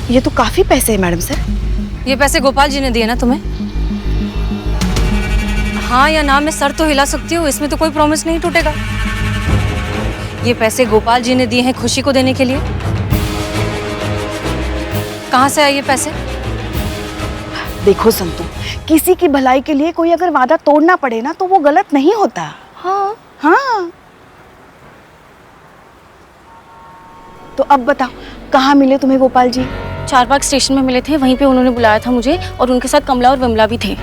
ये तो काफी पैसे हैं मैडम सर। ये पैसे गोपाल जी ने दिए ना तुम्हें? हाँ या ना में सर तो हिला सकती हूँ, इसमें तो कोई प्रॉमिस नहीं टूटेगा। ये पैसे गोपाल जी ने दिए हैं खुशी को देने के लिए। कहाँ से आए ये पैसे? देखो संतू, किसी की भलाई के लिए कोई अगर वादा तोड़ना पड़े ना तो वो गलत नहीं होता। हाँ हाँ, तो अब बताओ कहाँ मिले तुम्हें गोपाल जी? चारबाग स्टेशन में मिले थे, वहीं पे उन्होंने बुलाया था मुझे और उनके साथ कमला और विमला भी थे।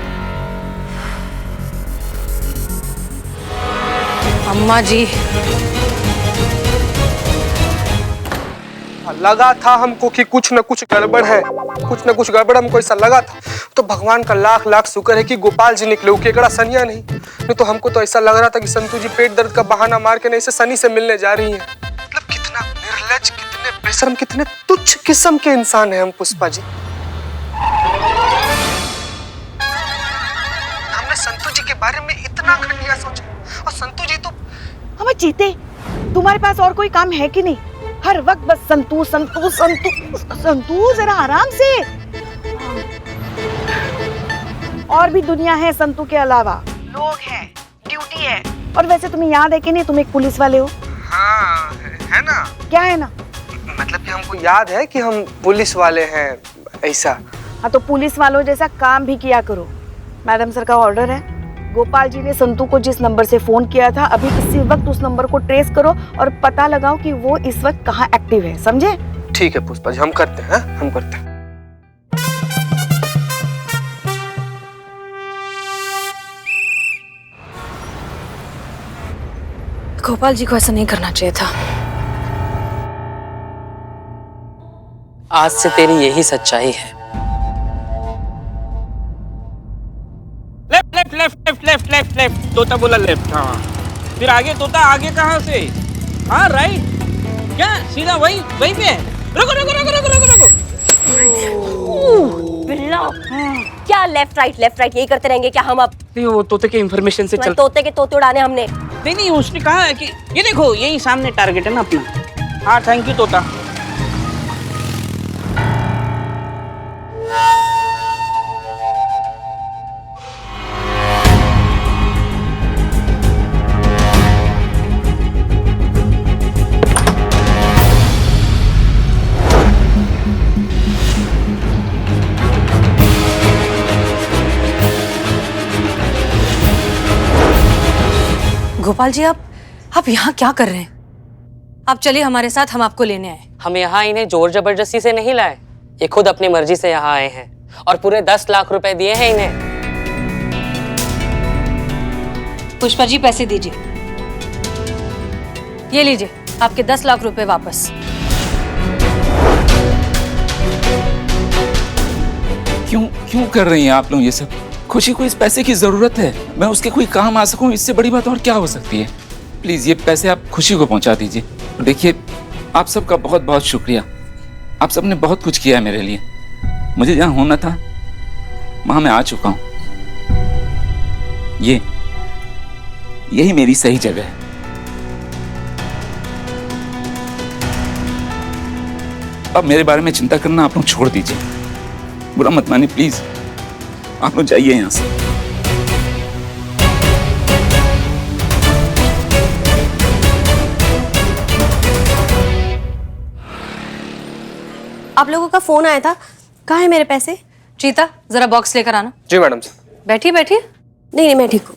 अम्मा जी, लगा था हमको कि कुछ न कुछ गड़बड़ है, कुछ न कुछ गड़बड़ हमको ऐसा लगा था। तो भगवान का लाख लाख शुक्र है कि गोपाल जी निकले, केकड़ा सनिया नहीं तो हमको तो ऐसा लग रहा था कि संतू जी पेट दर्द का बहाना मार के नहीं से सनी से मिलने जा रही हैं। मतलब कितना निर्लज, कितने बेशर्म, कितने तुच्छ किस्म के इंसान हैं हम पुष्पा जी। हमने संतू जी के बारे में इतना घटिया सोचा और संतू जी तो हमें जीते, तुम्हारे पास और कोई काम है कि नहीं? हर वक्त बस संतू संतू संतू संतू, जरा आराम से। और भी दुनिया है संतू के अलावा, लोग हैं, ड्यूटी है। और वैसे तुम्हें याद है कि नहीं तुम एक पुलिस वाले हो? हाँ है ना। क्या है ना? मतलब कि हमको याद है कि हम पुलिस वाले हैं ऐसा। हाँ तो पुलिस वालों जैसा काम भी किया करो। मैडम सर का ऑर्डर है, गोपाल जी ने संतू को जिस नंबर से फोन किया था अभी इसी वक्त उस नंबर को ट्रेस करो और पता लगाओ कि वो इस वक्त कहाँ एक्टिव है, समझे? ठीक है पुष्पा जी, हम करते हैं, हम करते हैं। गोपाल जी को ऐसा नहीं करना चाहिए था। आज से तेरी यही सच्चाई है। Left left left left left left left, तोता बोला लेफ्ट। हाँ फिर आगे तोता, आगे कहाँ से? हाँ राइट, क्या सीधा वही वहीं पे है? रुको रुको रुको रुको रुको रुको। बिल्ला, क्या लेफ्ट राइट यही करते रहेंगे क्या हम अब? नहीं वो तोते के इंफॉर्मेशन से चल। तोते के तोते उड़ाने हमने। नहीं नहीं, उसने कहा है कि ये देखो यही सामने टारगेट है ना अपना। हाँ थैंक यू तोता। गोपाल जी, आप यहाँ क्या कर रहे हैं? आप चलिए हमारे साथ, हम आपको लेने आए। हम यहाँ इन्हें जोर जबरदस्ती से नहीं लाए, ये खुद अपनी मर्जी से यहाँ आए हैं और पूरे 10 लाख रुपए दिए हैं इन्हें। पुष्पा जी पैसे दीजिए। ये लीजिए आपके 10 लाख रुपए वापस। क्यों कर रही हैं आप लोग ये सब? खुशी को इस पैसे की जरूरत है, मैं उसके कोई काम आ सकूं, इससे बड़ी बात और क्या हो सकती है? प्लीज ये पैसे आप खुशी को पहुंचा दीजिए। देखिए आप सबका बहुत बहुत शुक्रिया, आप सबने बहुत कुछ किया है मेरे लिए। मुझे जहां होना था वहां मैं आ चुका हूं। यही मेरी सही जगह है। अब मेरे बारे में चिंता करना आप लोग छोड़ दीजिए, बुरा मत मानिए प्लीज। आप लोग जाइए यहां से। आप लोगों का फोन आया था, कहाँ है मेरे पैसे? चीता जरा बॉक्स लेकर आना। जी मैडम साहब। बैठिए बैठिए। नहीं मैं ठीक हूँ।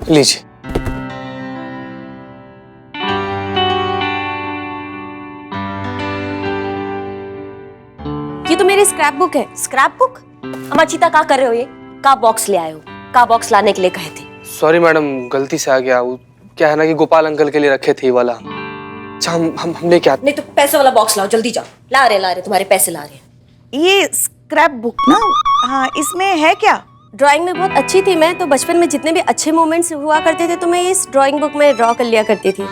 लीजिए। ये तो मेरी स्क्रैप बुक है। Scrap book? अम्मा चीता क्या कर रहे हो? ये का बॉक्स ले आए हो? का बॉक्स लाने के लिए कहे थे? सॉरी मैडम, गलती से आ गया। वो क्या है ना कि गोपाल अंकल के लिए रखे थे ये वाला। अच्छा हम लेके आते। नहीं तो पैसे वाला बॉक्स लाओ, जल्दी जाओ। ला रहे तुम्हारे पैसे ला रहे। ये स्क्रैप बुक ना, हाँ इसमें है क्या? ड्राइंग में बहुत अच्छी थी मैं, तो बचपन में जितने भी अच्छे मोमेंट्स हुआ करते थे तो मैं इस ड्राइंग बुक में ड्रॉ कर लिया करती थी।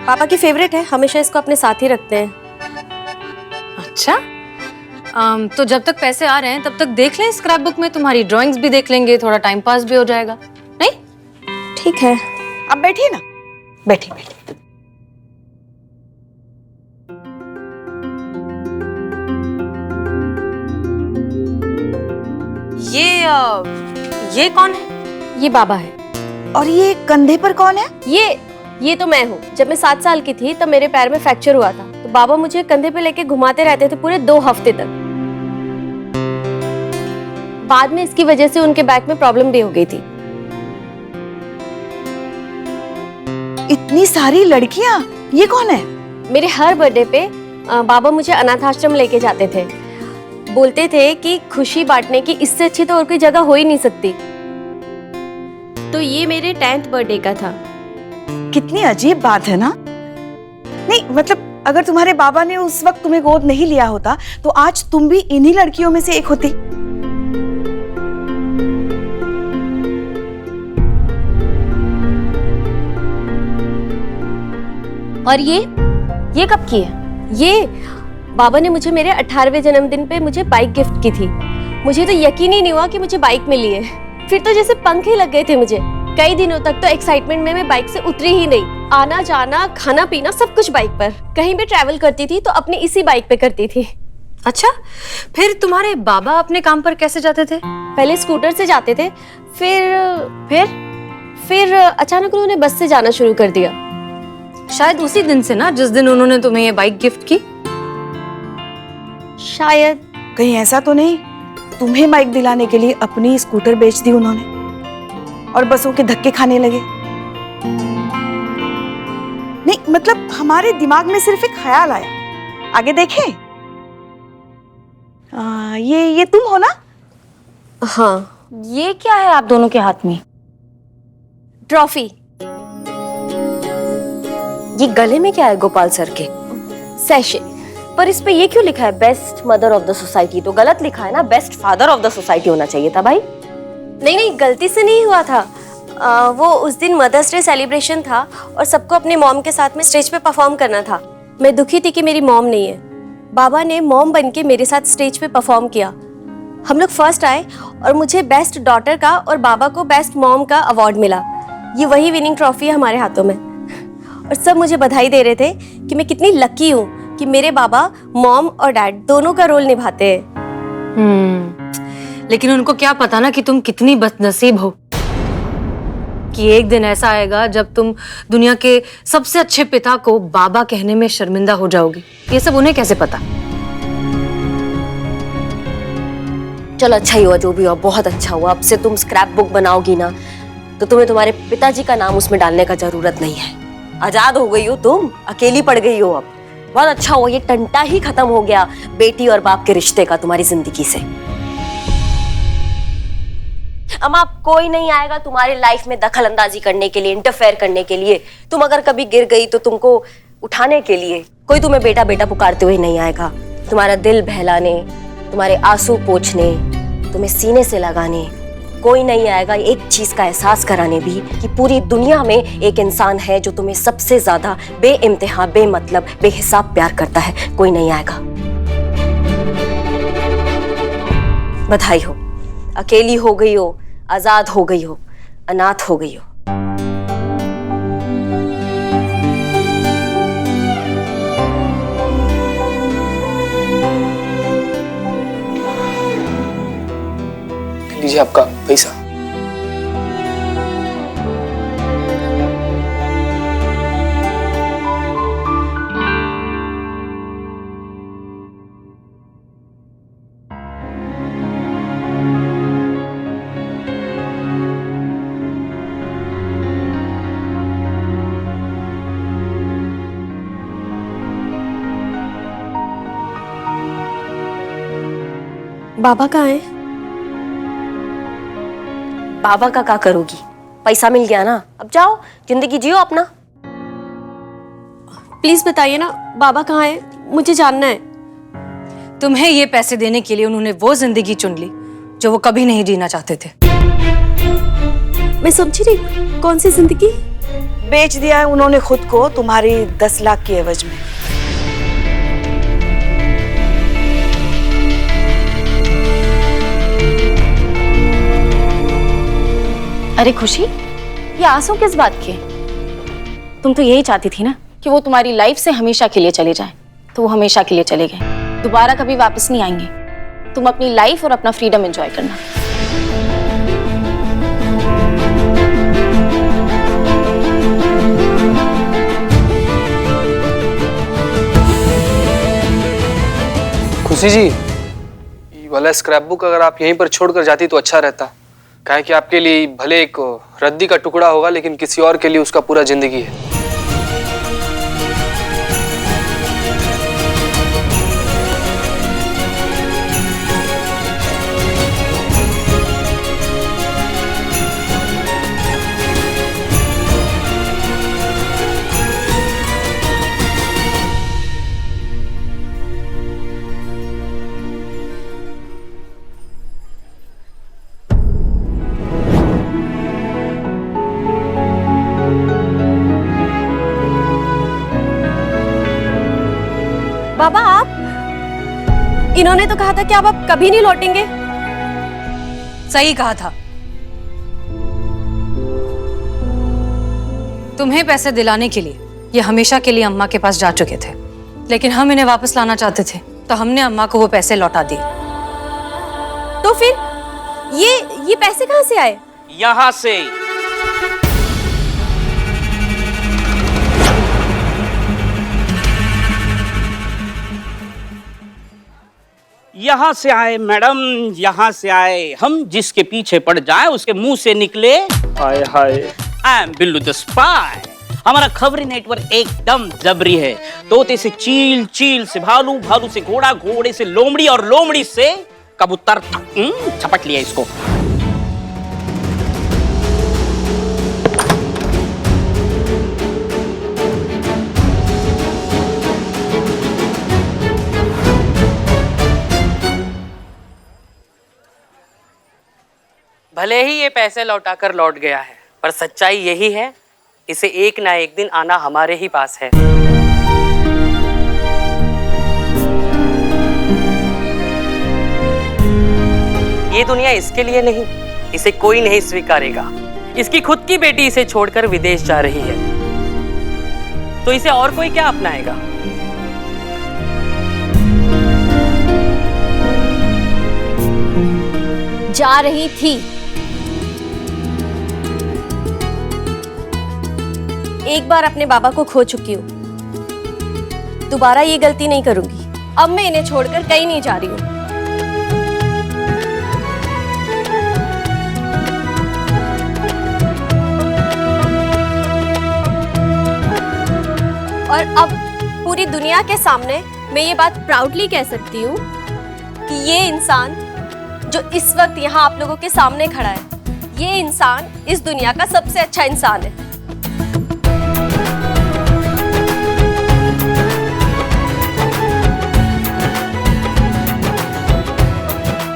पापा की फेवरेट है, हमेशा इसको अपने साथ ही रखते हैं। अच्छा तो जब तक पैसे आ रहे हैं तब तक देख लें स्क्रैप बुक में, तुम्हारी ड्राइंग्स भी देख लेंगे, थोड़ा टाइम पास भी हो जाएगा। नहीं ठीक है, अब बैठिए ना। बैठिए बैठिए। ये कौन है? ये बाबा है। और ये कंधे पर कौन है? ये तो मैं हूँ। जब मैं 7 साल की थी तब मेरे पैर में फ्रैक्चर हुआ था, तो बाबा मुझे कंधे पे लेके घुमाते रहते थे पूरे 2 हफ्ते तक। बाद में इसकी वजह से उनके बैक में प्रॉब्लम भी हो गई थी। इतनी सारी लड़कियां, ये कौन है? मेरे हर बर्थडे पे बाबा मुझे अनाथ आश्रम लेके जाते थे। बोलते थे कि खुशी बांटने की इससे अच्छी तो और कोई जगह हो ही नहीं सकती। तो ये मेरे 10th बर्थडे का था। कितनी अजीब बात है ना? नहीं मतलब अगर तुम्हारे बाबा ने उस वक्त तुम्हें गोद नहीं लिया होता तो आज तुम भी इन्हीं लड़कियों में से एक होती। और ये कब की है? ये बाबा ने मुझे मेरे 18वें जन्मदिन पे मुझे बाइक गिफ्ट की थी। मुझे तो यकीन ही नहीं हुआ कि मुझे बाइक मिली है। फिर तो जैसे पंख ही लग गए थे मुझे। कई दिनों तक तो एक्साइटमेंट में मैं बाइक से उतरी ही नहीं। आना जाना खाना पीना सब कुछ बाइक पर। कहीं भी ट्रैवल करती थी तो अपनी इसी बाइक पे करती थी। अच्छा, फिर तुम्हारे बाबा अपने काम पर कैसे जाते थे? पहले स्कूटर से जाते थे, फिर अचानक उन्होंने बस से जाना शुरू कर दिया। शायद उसी दिन से ना, जिस दिन उन्होंने तुम्हें ये बाइक गिफ्ट की। शायद। कहीं ऐसा तो नहीं तुम्हें बाइक दिलाने के लिए अपनी स्कूटर बेच दी उन्होंने और बसों के धक्के खाने लगे? नहीं मतलब हमारे दिमाग में सिर्फ एक ख्याल आया। आगे देखें। ये तुम हो ना? हाँ। ये क्या है आप दोनों के हाथ में? ट्रॉफी। ये गले में क्या है गोपाल सर के? सैशे। पर इस पे ये क्यों लिखा है best mother of the society? तो गलत लिखा है ना, best father of the society होना चाहिए था भाई। नहीं गलती से नहीं हुआ था। वो उस दिन मदर्स डे सेलिब्रेशन था और सबको अपने मॉम के साथ में स्टेज पे परफॉर्म करना था। मैं दुखी थी कि मेरी मॉम नहीं है। बाबा ने मॉम बन के मेरे साथ स्टेज पे परफॉर्म किया। हम लोग फर्स्ट आए और मुझे बेस्ट डॉटर का और बाबा को बेस्ट मॉम का अवार्ड मिला। ये वही विनिंग ट्रॉफी है हमारे हाथों में। और सब मुझे बधाई दे रहे थे कि मैं कितनी लकी हूँ कि मेरे बाबा मॉम और डैड दोनों का रोल निभाते हैं। लेकिन उनको क्या पता ना कि तुम कितनी बदनसीब हो, कि एक दिन ऐसा आएगा जब तुम दुनिया के सबसे अच्छे पिता को बाबा कहने में शर्मिंदा हो जाओगी। ये सब उन्हें कैसे पता? चलो अच्छा ही हुआ, जो भी हुआ बहुत अच्छा हुआ। अब से तुम स्क्रैप बुक बनाओगी ना तो तुम्हें तुम्हारे पिताजी का नाम उसमें डालने का जरूरत नहीं है। आजाद हो गई हो तुम, अकेली पड़ गई हो। अब बहुत अच्छा हुआ, ये टंटा ही खत्म हो गया बेटी और बाप के रिश्ते का तुम्हारी जिंदगी से। अब आप कोई नहीं आएगा तुम्हारी लाइफ में दखल अंदाजी करने के लिए, इंटरफेयर करने के लिए। तुम अगर कभी गिर गई तो तुमको उठाने के लिए कोई तुम्हें बेटा बेटा पुकारते हुए नहीं आएगा। तुम्हारा दिल बहलाने, तुम्हारे आंसू पोंछने, तुम्हें सीने से लगाने कोई नहीं आएगा। एक चीज का एहसास कराने भी कि पूरी दुनिया में एक इंसान है जो तुम्हें सबसे ज्यादा बेइंतहा, बेमतलब, बेहिसाब प्यार करता है। कोई नहीं आएगा। बधाई हो, अकेली हो गई हो, आजाद हो गई हो, अनाथ हो गई हो। लीजिए आपका पैसा। बाबा कहाँ है? बाबा का क्या करोगी? पैसा मिल गया ना, अब जाओ जिंदगी जियो अपना। प्लीज बताइए ना बाबा कहाँ है, मुझे जानना है। तुम्हें ये पैसे देने के लिए उन्होंने वो जिंदगी चुन ली जो वो कभी नहीं जीना चाहते थे। मैं समझी नहीं, कौन सी जिंदगी? बेच दिया है उन्होंने खुद को तुम्हारी 10 लाख के एवज में। अरे खुशी, ये आंसू किस बात के? तुम तो यही चाहती थी ना कि वो तुम्हारी लाइफ से हमेशा के लिए चले जाएं। तो वो हमेशा के लिए चले गए, दोबारा कभी वापस नहीं आएंगे। तुम अपनी लाइफ और अपना फ्रीडम एंजॉय करना। खुशी जी, ये वाला स्क्रैप बुक अगर आप यहीं पर छोड़कर जाती तो अच्छा रहता। काहे कि आपके लिए भले एक रद्दी का टुकड़ा होगा, लेकिन किसी और के लिए उसका पूरा जिंदगी है। बाबा आप, इन्होंने तो कहा था कि आप अब कभी नहीं लौटेंगे। सही कहा था। तुम्हें पैसे दिलाने के लिए ये हमेशा के लिए अम्मा के पास जा चुके थे, लेकिन हम इन्हें वापस लाना चाहते थे, तो हमने अम्मा को वो पैसे लौटा दिए। तो फिर ये पैसे कहाँ से आए? यहाँ से। यहाँ से आए मैडम, यहाँ से आए। हम जिसके पीछे पड़ जाए उसके मुंह से निकले hi hi I am Billu the spy. हमारा खबरी नेटवर्क एकदम जबरी है। तोते से चील, चील से भालू, भालू से घोड़ा, घोड़े से लोमड़ी और लोमड़ी से कबूतर तक। छपट लिया इसको। भले ही ये पैसे लौटाकर लौट गया है, पर सच्चाई यही है, इसे एक ना एक दिन आना हमारे ही पास है। ये दुनिया इसके लिए नहीं, इसे कोई नहीं स्वीकारेगा। इसकी खुद की बेटी इसे छोड़कर विदेश जा रही है, तो इसे और कोई क्या अपनाएगा? जा रही थी। एक बार अपने बाबा को खो चुकी हूँ, दोबारा ये गलती नहीं करूंगी। अब मैं इन्हें छोड़कर कहीं नहीं जा रही हूँ। और अब पूरी दुनिया के सामने मैं ये बात प्राउडली कह सकती हूँ कि ये इंसान जो इस वक्त यहाँ आप लोगों के सामने खड़ा है, ये इंसान इस दुनिया का सबसे अच्छा इंसान है।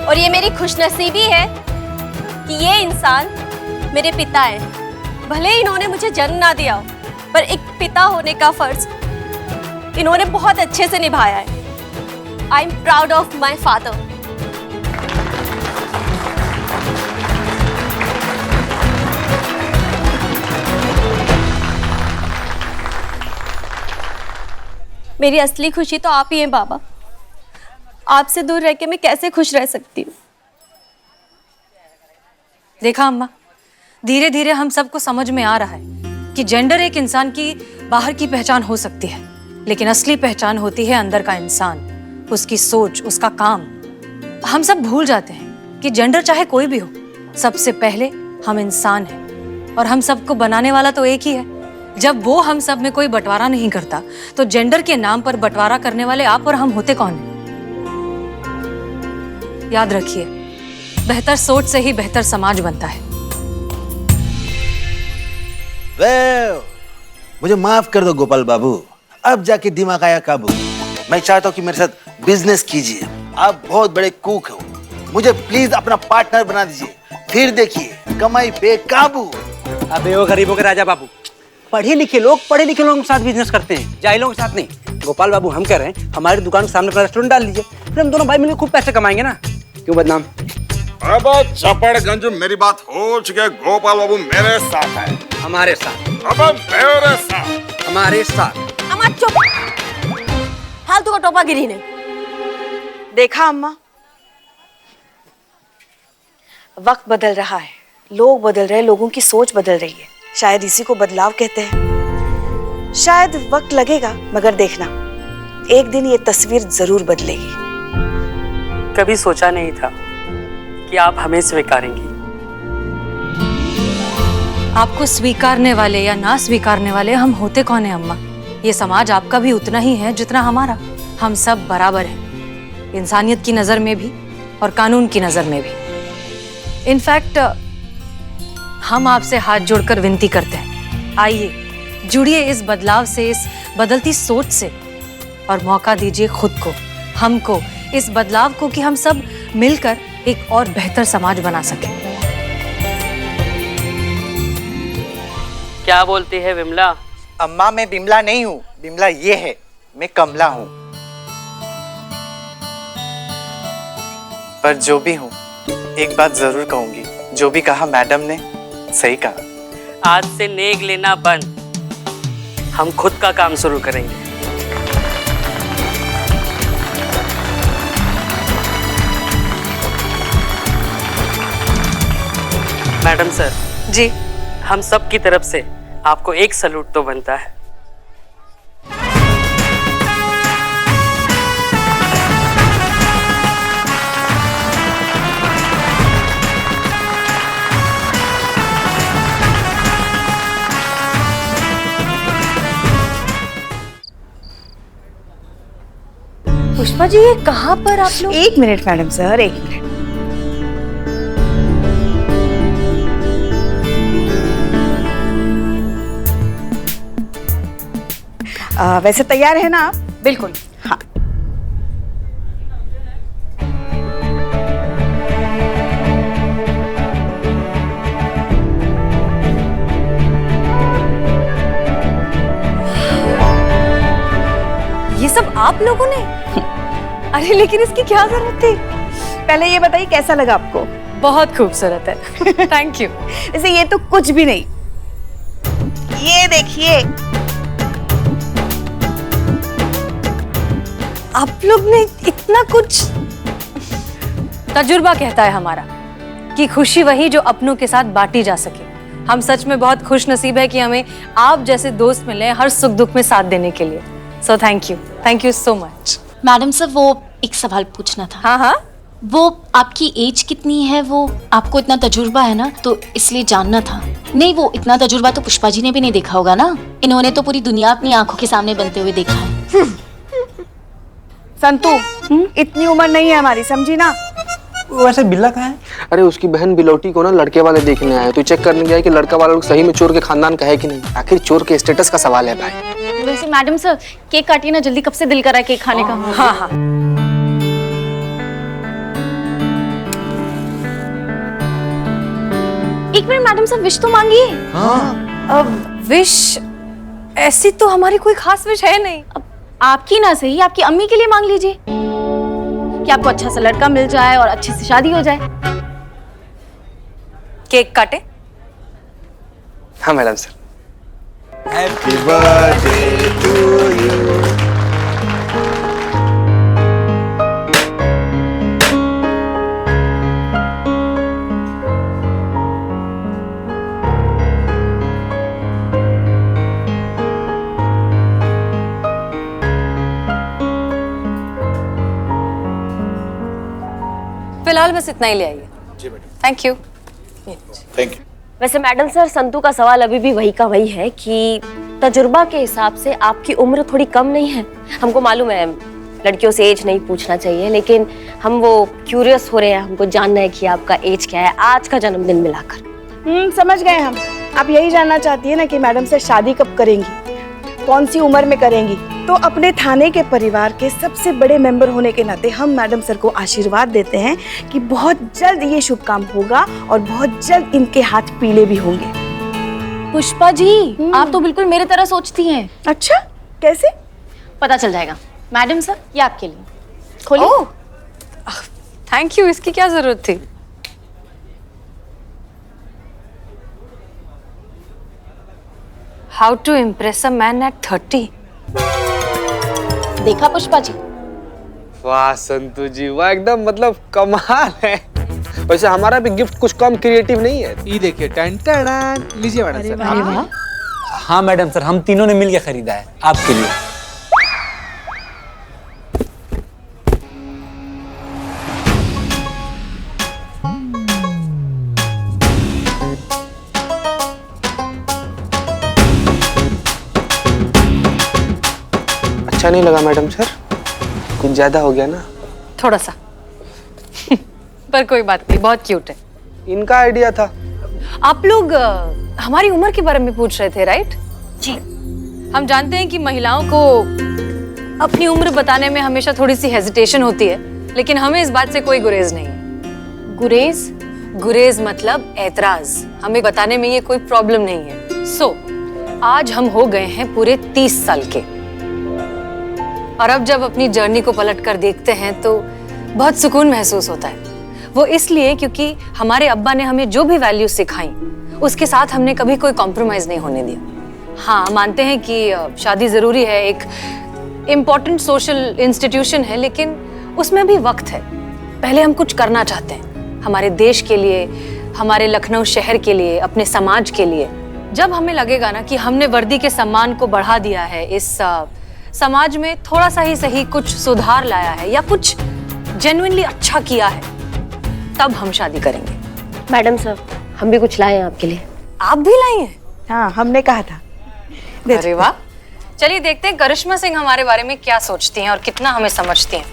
और ये मेरी खुशनसीबी है कि ये इंसान मेरे पिता हैं। भले ही इन्होंने मुझे जन्म ना दिया हो, पर एक पिता होने का फर्ज इन्होंने बहुत अच्छे से निभाया है। I am proud of my father. मेरी असली खुशी तो आप ही हैं बाबा। आपसे दूर रह के मैं कैसे खुश रह सकती हूँ? देखा अम्मा, धीरे धीरे हम सबको समझ में आ रहा है कि जेंडर एक इंसान की बाहर की पहचान हो सकती है, लेकिन असली पहचान होती है अंदर का इंसान, उसकी सोच, उसका काम। हम सब भूल जाते हैं कि जेंडर चाहे कोई भी हो, सबसे पहले हम इंसान हैं और हम सबको बनाने वाला तो एक ही है। जब वो हम सब में कोई बंटवारा नहीं करता, तो जेंडर के नाम पर बंटवारा करने वाले आप और हम होते कौन हैं? याद रखिए, बेहतर सोच से ही बेहतर समाज बनता है। मुझे माफ कर दो गोपाल बाबू, अब जाके दिमाग आया काबू। मैं चाहता हूँ कि मेरे साथ बिजनेस कीजिए। आप बहुत बड़े कुक हो, मुझे प्लीज अपना पार्टनर बना दीजिए, फिर देखिए कमाई बेकाबू। अबे वो गरीबों के राजा बाबू, पढ़े लिखे लोग के साथ बिजनेस करते हैं, जाहिलों के साथ नहीं। गोपाल बाबू, हम कह रहे हैं हमारी दुकान के सामने अपना रेस्टोरेंट डाल लीजिए, फिर हम दोनों भाई मिलकर खूब पैसे कमाएंगे ना। क्यों बदनाम? अब चपड़गंज मेरी बात हो चुकी है। गोपाल बाबू मेरे साथ है। हमारे साथ? अब मेरे साथ। हमारे साथ। अम्मा चुप, फालतू का टोपा गिरी ने। देखा अम्मा, वक्त बदल रहा है, लोग बदल रहे हैं, लोगों की सोच बदल रही है। शायद इसी को बदलाव कहते हैं। शायद वक्त लगेगा, मगर देखना एक दिन ये तस्वीर जरूर बदलेगी। कभी सोचा नहीं था कि आप हमें स्वीकारेंगी। आपको स्वीकारने वाले या ना स्वीकारने वाले हम होते कौन है अम्मा? ये समाज आपका भी उतना ही है जितना हमारा। हम सब बराबर हैं, इंसानियत की नजर में भी और कानून की नजर में भी। इनफैक्ट हम आपसे हाथ जोड़कर विनती करते हैं, आइए जुड़िए इस बदलाव से, इस बदलती सोच से, और मौका दीजिए खुद को, हमको, इस बदलाव को कि हम सब मिलकर एक और बेहतर समाज बना सकें। क्या बोलती है विमला? अम्मा मैं बिमला नहीं हूँ, बिमला ये है, मैं कमला हूँ। पर जो भी हूँ एक बात जरूर कहूंगी, जो भी कहा मैडम ने सही कहा। आज से नेक लेना बंद, हम खुद का काम शुरू करेंगे। मैडम सर जी, हम सब की तरफ से आपको एक सलूट तो बनता है। पुष्पा जी ये कहाँ पर आप लोग? एक मिनट मैडम सर, एक मिनट। वैसे तैयार है ना आप? बिल्कुल। हाँ। ये सब आप लोगों ने? अरे लेकिन इसकी क्या जरूरत थी? पहले ये बताइए कैसा लगा आपको? बहुत खूबसूरत है। Thank you. वैसे ये तो कुछ भी नहीं, ये देखिए आप लोग ने इतना कुछ। तजुर्बा कहता है हमारा कि खुशी वही जो अपनों के साथ बांटी जा सके। हम सच में बहुत खुश नसीब है कि हमें आप जैसे दोस्त मिले हर सुख दुख में साथ देने के लिए। So thank you so much. Madam sir वो एक सवाल पूछना था। हाँ हाँ, वो आपकी एज कितनी है? वो आपको इतना तजुर्बा है ना, तो इसलिए जानना था। नहीं, वो इतना तजुर्बा तो पुष्पा जी ने भी नहीं देखा होगा ना। इन्होंने तो पूरी दुनिया अपनी आंखों के सामने बनते हुए देखा है। संतू, इतनी उम्र नहीं है हमारी, समझी ना? वैसे बिल्ला कहाँ है? अरे उसकी बहन बिलौटी को ना लड़के वाले देखने आए, तो चेक करने गया कि लड़का वाला लोग सही में चोर के खानदान का है कि नहीं। आखिर चोर के स्टेटस का सवाल है भाई। वैसे मैडम सर केक काटिए ना जल्दी, कब से दिल कर रहा है केक खाने का। हाँ हाँ। एक मिनट मैडम सर, विश तो मांगिए। अब विश ऐसी तो हमारी कोई खास विश है नहीं। अब आपकी ना सही, आपकी अम्मी के लिए मांग लीजिए कि आपको अच्छा सा लड़का मिल जाए और अच्छे से शादी हो जाए। केक काटे? हाँ madam sir. Happy birthday to you. फिलहाल बस इतना ही ले आइए। जी madam. Thank you. Thank you. वैसे मैडम सर संतू का सवाल अभी भी वही का वही है कि तजुर्बा के हिसाब से आपकी उम्र थोड़ी कम नहीं है। हमको मालूम है लड़कियों से एज नहीं पूछना चाहिए, लेकिन हम वो क्यूरियस हो रहे हैं, हमको जानना है कि आपका एज क्या है आज का जन्मदिन मिलाकर। समझ गए हम। आप यही जानना चाहती है ना कि मैडम से शादी कब करेंगी, कौन सी उम्र में करेंगी? तो अपने थाने के परिवार के सबसे बड़े मेंबर होने के नाते हम मैडम सर को आशीर्वाद देते हैं कि बहुत जल्द ये शुभ काम होगा और बहुत जल्द इनके हाथ पीले भी होंगे। पुष्पा जी आप तो बिल्कुल मेरे तरह सोचती हैं। अच्छा, कैसे? पता चल जाएगा। मैडम सर ये आपके लिए, खोलिए। थैंक यू, इसकी क्या जरूरत थी? How to impress a man at 30। देखा पुष्पा जी? वाह संतू जी वाह, एकदम मतलब कमाल है। वैसे हमारा भी गिफ्ट कुछ कम क्रिएटिव नहीं है। ये देखिए, टन टन, लीजिए मैडम सर। अरे वाह, हाँ मैडम सर, हम तीनों ने मिलकर खरीदा है आपके लिए। अच्छा नहीं लगा मैडम सर? कुछ ज्यादा हो गया ना? थोड़ा सा पर कोई बात नहीं, बहुत क्यूट है। इनका आइडिया था। आप लोग हमारी उम्र के बारे में पूछ रहे थे, राइट? जी। हम जानते हैं कि महिलाओं को अपनी उम्र बताने में हमेशा थोड़ी सी हेजिटेशन होती है, लेकिन हमें इस बात से कोई गुरेज नहीं है। गुरेज? गुरेज मतलब ऐतराज। हमें बताने में ये कोई प्रॉब्लम नहीं है। सो आज हम हो गए हैं पूरे 30 साल के, और अब जब अपनी जर्नी को पलट कर देखते हैं तो बहुत सुकून महसूस होता है। वो इसलिए क्योंकि हमारे अब्बा ने हमें जो भी वैल्यू सिखाई उसके साथ हमने कभी कोई कॉम्प्रोमाइज नहीं होने दिया। हाँ, मानते हैं कि शादी जरूरी है, एक इम्पोर्टेंट सोशल इंस्टीट्यूशन है, लेकिन उसमें भी वक्त है। पहले हम कुछ करना चाहते हैं हमारे देश के लिए, हमारे लखनऊ शहर के लिए, अपने समाज के लिए। जब हमें लगेगा ना कि हमने वर्दी के सम्मान को बढ़ा दिया है, इस समाज में थोड़ा सा ही सही कुछ सुधार लाया है या कुछ जेन्युइनली अच्छा किया है, तब हम शादी करेंगे। मैडम सर, हम भी कुछ लाए हैं आपके लिए। आप भी लाई हैं? हाँ, हमने कहा था। अरे वाह, चलिए देखते हैं करिश्मा सिंह हमारे बारे में क्या सोचती हैं और कितना हमें समझती हैं।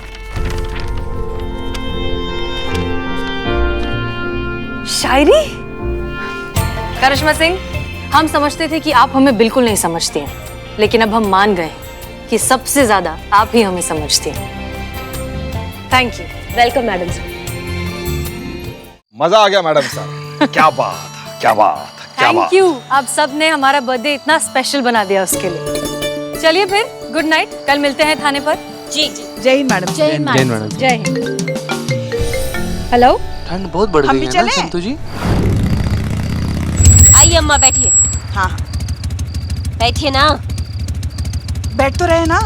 शायरी? करिश्मा सिंह, हम समझते थे कि आप हमें बिल्कुल नहीं समझती हैं, लेकिन अब हम मान गए कि सबसे ज्यादा आप ही हमें समझती हैं। Thank you. Welcome madam sir. मजा आ गया मैडम साहब। क्या बात, क्या बात, क्या बात। थैंक यू, आप सब ने हमारा बर्थडे इतना स्पेशल बना दिया उसके लिए। चलिए फिर, गुड नाइट, कल मिलते हैं थाने पर। जी जी। जय हिंद मैडम। जय हिंद मैडम। जय हिंद। हेलो, ठंड बहुत बढ़ हम गई भी है ना चलें? संतू जी? आइए अम्मा, बैठिए। हाँ हाँ, बैठिए ना। बैठ तो रहे ना,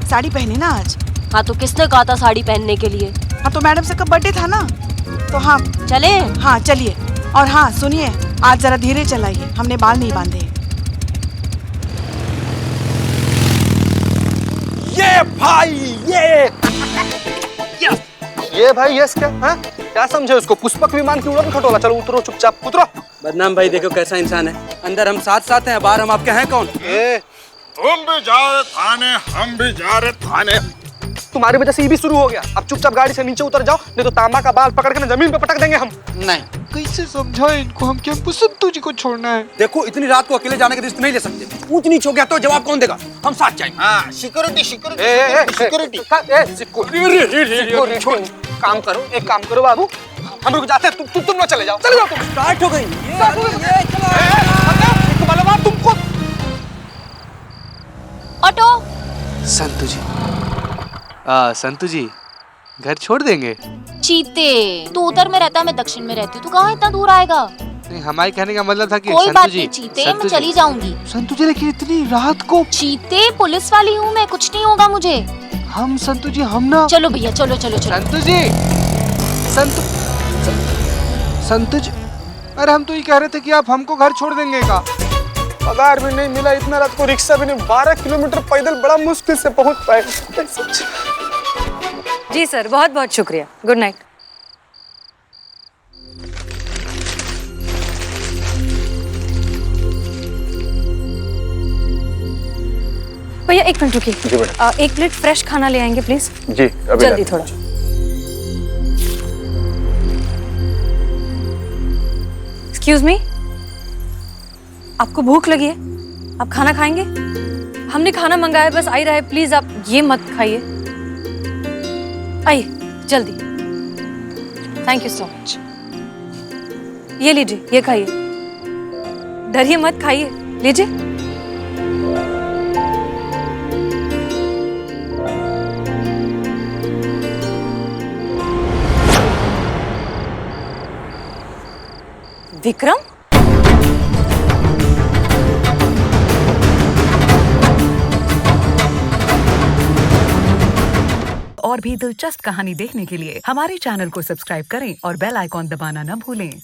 साड़ी पहनी ना आज। हाँ, तो किसने कहा था साड़ी पहनने के लिए? हाँ, तो मैडम से कब बर्थडे था ना, तो हाँ। चले? हाँ चलिए। और हाँ सुनिए, आज जरा धीरे चलाइए, हमने बाल नहीं बांधे। ये भाई, ये भाई यस क्या है? क्या समझे उसको? पुष्पक विमान की उड़न खटोला। चलो उतरो, चुपचाप उतरो। बदनाम भाई, देखो कैसा इंसान है। अंदर हम साथ साथ हैं, बाहर हम आपके हैं कौन? तुम भी जा रहे थाने, हम भी जा रहे थाने। तुम्हारी वजह से ये भी शुरू हो गया। अब चुपचाप गाड़ी से नीचे उतर जाओ, नहीं तो तांबा का बाल पकड़ के ना जमीन पे पटक देंगे हम। नहीं। कैसे समझाएं इनको हम कि हमको संतू जी को छोड़ना है? देखो, इतनी रात को अकेले जाने के रिस्क नहीं ले सकते। ऊंच नीच हो गया तो जवाब कौन देगा? हम साथ जाएंगे। हाँ, सिक्योरिटी, सिक्योरिटी, सिक्योरिटी। काम करो, एक काम करो बाबू, हम रुक जाते हैं, तुम लोग चले जाओ। चले जाओ तुम। स्टार्ट हो गई। तुमको ऑटो। संतू जी, संतू जी, घर छोड़ देंगे? चीते, तू उत्तर में रहता, मैं दक्षिण में रहती हूँ, तू कहाँ इतना दूर आएगा? नहीं, हमारे कहने का मतलब था कि कोई संतू बात जी, नहीं चीते, संतू मैं जी, चली जाऊंगी। संतू जी, लेकिन इतनी रात को? चीते, पुलिस वाली हूँ मैं, कुछ नहीं होगा मुझे। हम संतू जी, हम ना। चलो भैया, चलो चलो चलो। संतू जी, संतू जी, अरे हम तो ये कह रहे थे कि आप हमको घर छोड़ देंगे का? पगार भी नहीं मिला, इतना रात को रिक्शा भी नहीं, 12 किलोमीटर पैदल बड़ा मुश्किल से पहुंच पाए। जी सर, बहुत बहुत शुक्रिया। Good night. भैया एक मिनट रुकिए। जी मैडम। एक प्लेट फ्रेश खाना ले आएंगे प्लीज। जी अभी जल्दी थोड़ा। एक्सक्यूज मी, आपको भूख लगी है? आप खाना खाएंगे? हमने खाना मंगाया, बस आ ही रहा है, प्लीज आप ये मत खाइए। आइए जल्दी। Thank you so much. ये लीजिए, ये खाइए, डरिए मत, खाइए, लीजिए। विक्रम, और भी दिलचस्प कहानी देखने के लिए हमारे चैनल को सब्सक्राइब करें और बेल आइकॉन दबाना न भूलें।